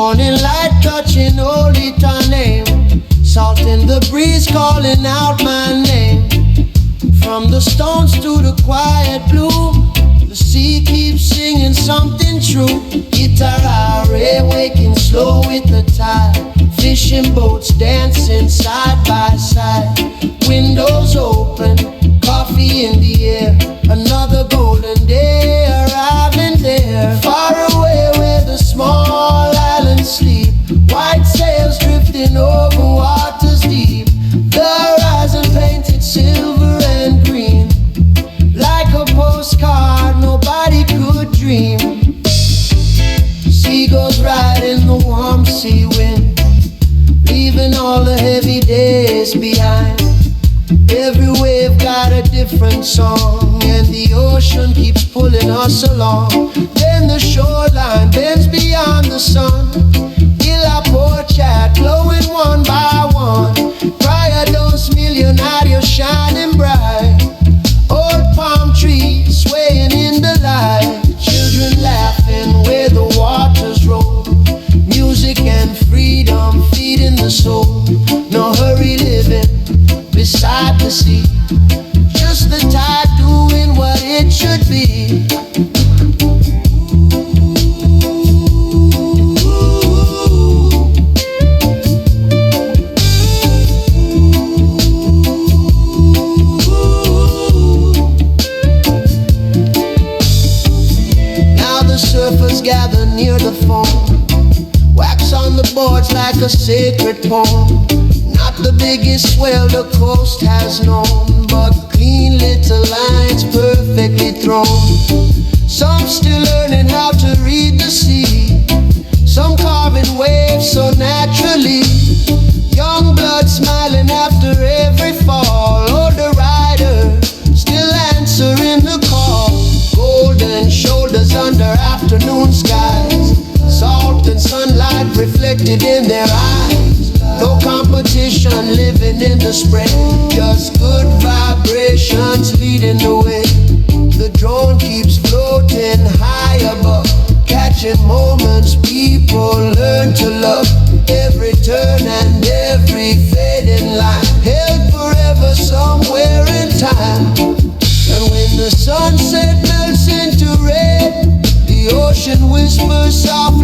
Morning light touching old Italy, salt in the breeze calling out my name. From the stones to the quiet blue, the sea keeps singing something true. Itararé waking slow with the tide, fishing boats dancing side by side. Windows open, coffee in the air, another golden day arriving there. Far away where the small islands sleep, white sails drifting over waters deep. The horizon painted silver and green, like a postcard nobody could dream. Seagulls riding the warm sea wind, leaving all the heavy days behind. Every wave got a different song, and the ocean keeps pulling us along. Then the shoreline bends beyond the sun, Ilha Porchat glowing one by one. Praia dos Milionários shining bright, old palm trees swaying in the light. Children laughing where the waters roll, music and freedom feeding the soul. No hurry living beside the sea, just the tide doing what it should be. Now the surfers gather near the foam, wax on the boards like a sacred poem. Not the biggest swell the coast has known, but clean little lines perfectly thrown. Some still learning how to read the sea, some carving waves so naturally. Young blood smiling after every fall, older rider still answering the call. Golden shoulders under afternoon skies, salt and sunlight reflected in their eyes. No competition living in the spray, just good vibrations leading the way. The drone keeps floating high above, catching moments people learn to love. Every turn and every fading line, held forever somewhere in time. And when the sunset melts into red, the ocean whispers soft